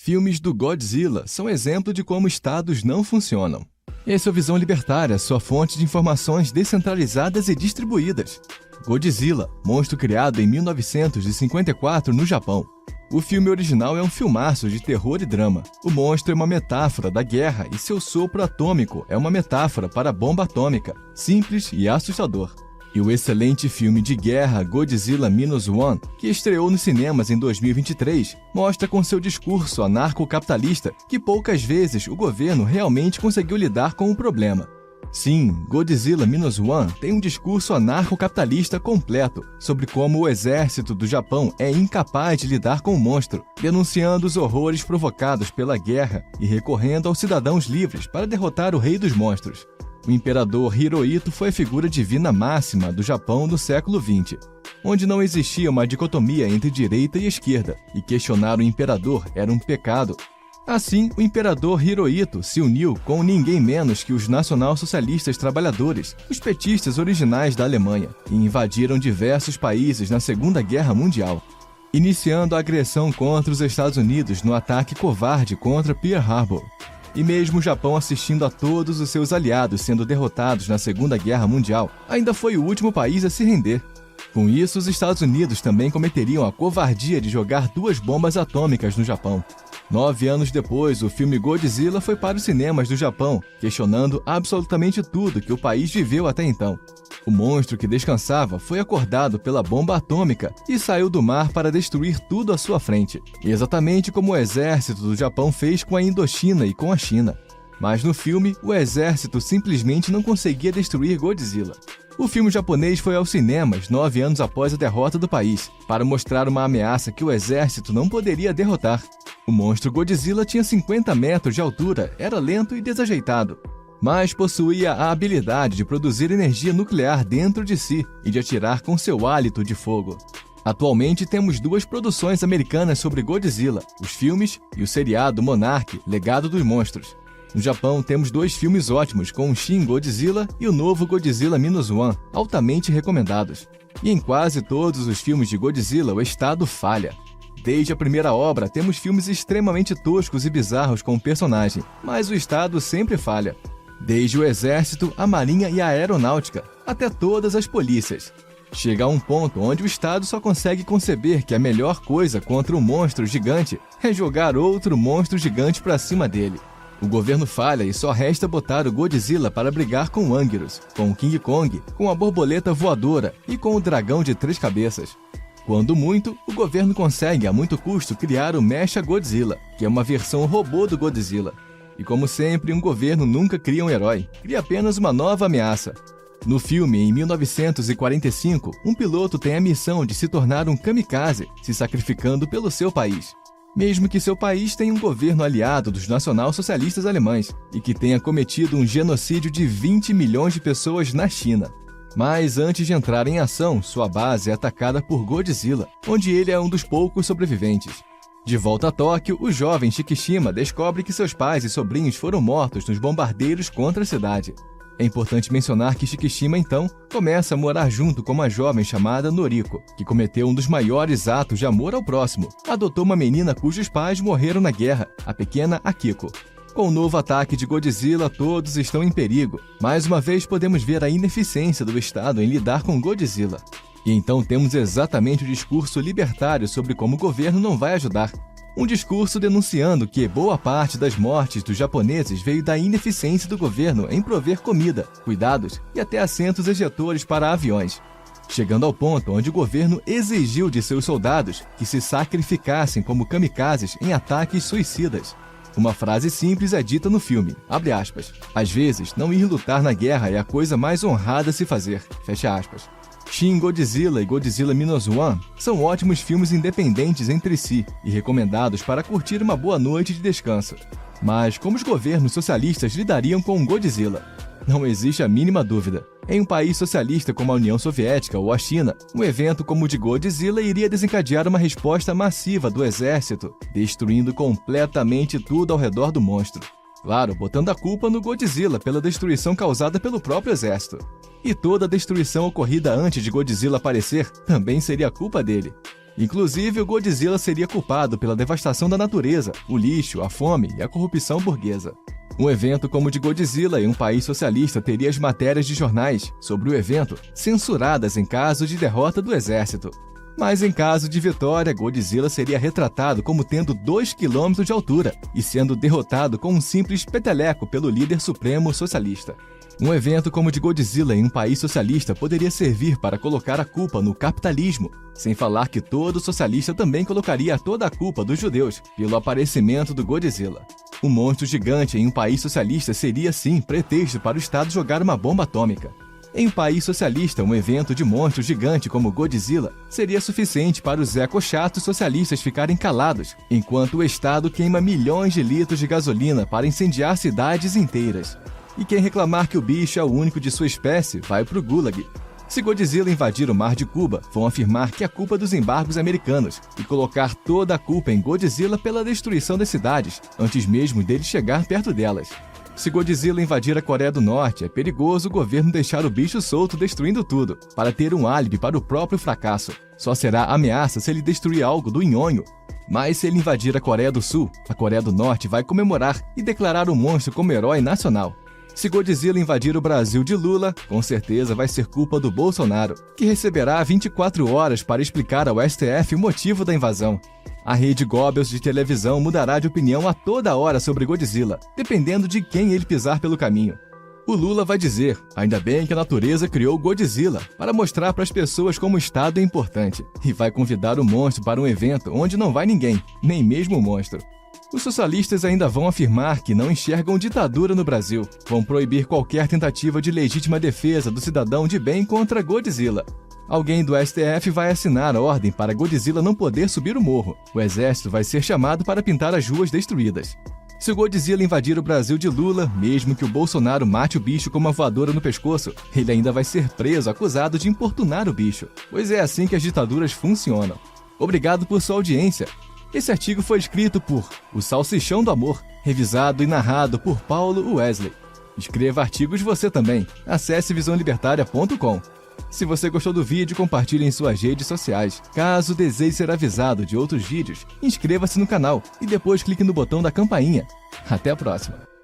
Filmes do Godzilla são exemplo de como estados não funcionam. Esse é o Visão Libertária, sua fonte de informações descentralizadas e distribuídas. Godzilla, monstro criado em 1954 no Japão. O filme original é um filmaço de terror e drama. O monstro é uma metáfora da guerra e seu sopro atômico é uma metáfora para a bomba atômica, simples e assustador. E o excelente filme de guerra Godzilla Minus One, que estreou nos cinemas em 2023, mostra com seu discurso anarcocapitalista que poucas vezes o governo realmente conseguiu lidar com o problema. Sim, Godzilla Minus One tem um discurso anarcocapitalista completo sobre como o exército do Japão é incapaz de lidar com o monstro, denunciando os horrores provocados pela guerra e recorrendo aos cidadãos livres para derrotar o rei dos monstros. O imperador Hirohito foi a figura divina máxima do Japão no século XX, onde não existia uma dicotomia entre direita e esquerda, e questionar o imperador era um pecado. Assim, o imperador Hirohito se uniu com ninguém menos que os nacional-socialistas trabalhadores, os petistas originais da Alemanha, e invadiram diversos países na Segunda Guerra Mundial, iniciando a agressão contra os Estados Unidos no ataque covarde contra Pearl Harbor. E mesmo o Japão assistindo a todos os seus aliados sendo derrotados na Segunda Guerra Mundial, ainda foi o último país a se render. Com isso, os Estados Unidos também cometeriam a covardia de jogar 2 bombas atômicas no Japão. 9 anos depois, o filme Godzilla foi para os cinemas do Japão, questionando absolutamente tudo que o país viveu até então. O monstro que descansava foi acordado pela bomba atômica e saiu do mar para destruir tudo à sua frente, exatamente como o exército do Japão fez com a Indochina e com a China. Mas no filme, o exército simplesmente não conseguia destruir Godzilla. O filme japonês foi aos cinemas 9 anos após a derrota do país, para mostrar uma ameaça que o exército não poderia derrotar. O monstro Godzilla tinha 50 metros de altura, era lento e desajeitado, mas possuía a habilidade de produzir energia nuclear dentro de si e de atirar com seu hálito de fogo. Atualmente temos 2 produções americanas sobre Godzilla, os filmes e o seriado Monarch, Legado dos Monstros. No Japão temos 2 filmes ótimos com o Shin Godzilla e o novo Godzilla Minus One, altamente recomendados. E em quase todos os filmes de Godzilla o estado falha. Desde a primeira obra temos filmes extremamente toscos e bizarros com o personagem, mas o estado sempre falha. Desde o exército, a marinha e a aeronáutica, até todas as polícias. Chega a um ponto onde o Estado só consegue conceber que a melhor coisa contra um monstro gigante é jogar outro monstro gigante para cima dele. O governo falha e só resta botar o Godzilla para brigar com o Anguirus, com o King Kong, com a borboleta voadora e com o dragão de 3 cabeças. Quando muito, o governo consegue a muito custo criar o Mechagodzilla, que é uma versão robô do Godzilla. E como sempre, um governo nunca cria um herói, cria apenas uma nova ameaça. No filme, em 1945, um piloto tem a missão de se tornar um kamikaze, se sacrificando pelo seu país. Mesmo que seu país tenha um governo aliado dos nacional-socialistas alemães e que tenha cometido um genocídio de 20 milhões de pessoas na China. Mas antes de entrar em ação, sua base é atacada por Godzilla, onde ele é um dos poucos sobreviventes. De volta a Tóquio, o jovem Shikishima descobre que seus pais e sobrinhos foram mortos nos bombardeiros contra a cidade. É importante mencionar que Shikishima, então, começa a morar junto com uma jovem chamada Noriko, que cometeu um dos maiores atos de amor ao próximo. Adotou uma menina cujos pais morreram na guerra, a pequena Akiko. Com o novo ataque de Godzilla, todos estão em perigo. Mais uma vez podemos ver a ineficiência do Estado em lidar com Godzilla. E então temos exatamente o discurso libertário sobre como o governo não vai ajudar. Um discurso denunciando que boa parte das mortes dos japoneses veio da ineficiência do governo em prover comida, cuidados e até assentos ejetores para aviões. Chegando ao ponto onde o governo exigiu de seus soldados que se sacrificassem como kamikazes em ataques suicidas. Uma frase simples é dita no filme, abre aspas, às vezes não ir lutar na guerra é a coisa mais honrada a se fazer, fecha aspas. Shin Godzilla e Godzilla Minus One são ótimos filmes independentes entre si e recomendados para curtir uma boa noite de descanso. Mas como os governos socialistas lidariam com Godzilla? Não existe a mínima dúvida. Em um país socialista como a União Soviética ou a China, um evento como o de Godzilla iria desencadear uma resposta massiva do exército, destruindo completamente tudo ao redor do monstro. Claro, botando a culpa no Godzilla pela destruição causada pelo próprio exército. E toda a destruição ocorrida antes de Godzilla aparecer também seria culpa dele. Inclusive, o Godzilla seria culpado pela devastação da natureza, o lixo, a fome e a corrupção burguesa. Um evento como o de Godzilla em um país socialista teria as matérias de jornais sobre o evento censuradas em caso de derrota do exército. Mas em caso de vitória, Godzilla seria retratado como tendo 2 km de altura e sendo derrotado com um simples peteleco pelo líder supremo socialista. Um evento como o de Godzilla em um país socialista poderia servir para colocar a culpa no capitalismo, sem falar que todo socialista também colocaria toda a culpa dos judeus pelo aparecimento do Godzilla. Um monstro gigante em um país socialista seria, sim, pretexto para o Estado jogar uma bomba atômica. Em um país socialista, um evento de monstro gigante como Godzilla seria suficiente para os ecochatos socialistas ficarem calados, enquanto o Estado queima milhões de litros de gasolina para incendiar cidades inteiras. E quem reclamar que o bicho é o único de sua espécie vai pro Gulag. Se Godzilla invadir o mar de Cuba, vão afirmar que é culpa dos embargos americanos e colocar toda a culpa em Godzilla pela destruição das cidades, antes mesmo dele chegar perto delas. Se Godzilla invadir a Coreia do Norte, é perigoso o governo deixar o bicho solto destruindo tudo, para ter um álibi para o próprio fracasso. Só será ameaça se ele destruir algo do nhonho. Mas se ele invadir a Coreia do Sul, a Coreia do Norte vai comemorar e declarar o monstro como herói nacional. Se Godzilla invadir o Brasil de Lula, com certeza vai ser culpa do Bolsonaro, que receberá 24 horas para explicar ao STF o motivo da invasão. A rede Goebbels de televisão mudará de opinião a toda hora sobre Godzilla, dependendo de quem ele pisar pelo caminho. O Lula vai dizer, ainda bem que a natureza criou Godzilla, para mostrar para as pessoas como o Estado é importante, e vai convidar o monstro para um evento onde não vai ninguém, nem mesmo o monstro. Os socialistas ainda vão afirmar que não enxergam ditadura no Brasil, vão proibir qualquer tentativa de legítima defesa do cidadão de bem contra Godzilla. Alguém do STF vai assinar a ordem para Godzilla não poder subir o morro. O exército vai ser chamado para pintar as ruas destruídas. Se o Godzilla invadir o Brasil de Lula, mesmo que o Bolsonaro mate o bicho com uma voadora no pescoço, ele ainda vai ser preso acusado de importunar o bicho, pois é assim que as ditaduras funcionam. Obrigado por sua audiência. Esse artigo foi escrito por O Salsichão do Amor, revisado e narrado por Paulo Wesley. Escreva artigos você também. Acesse visãolibertaria.com. Se você gostou do vídeo, compartilhe em suas redes sociais. Caso deseje ser avisado de outros vídeos, inscreva-se no canal e depois clique no botão da campainha. Até a próxima!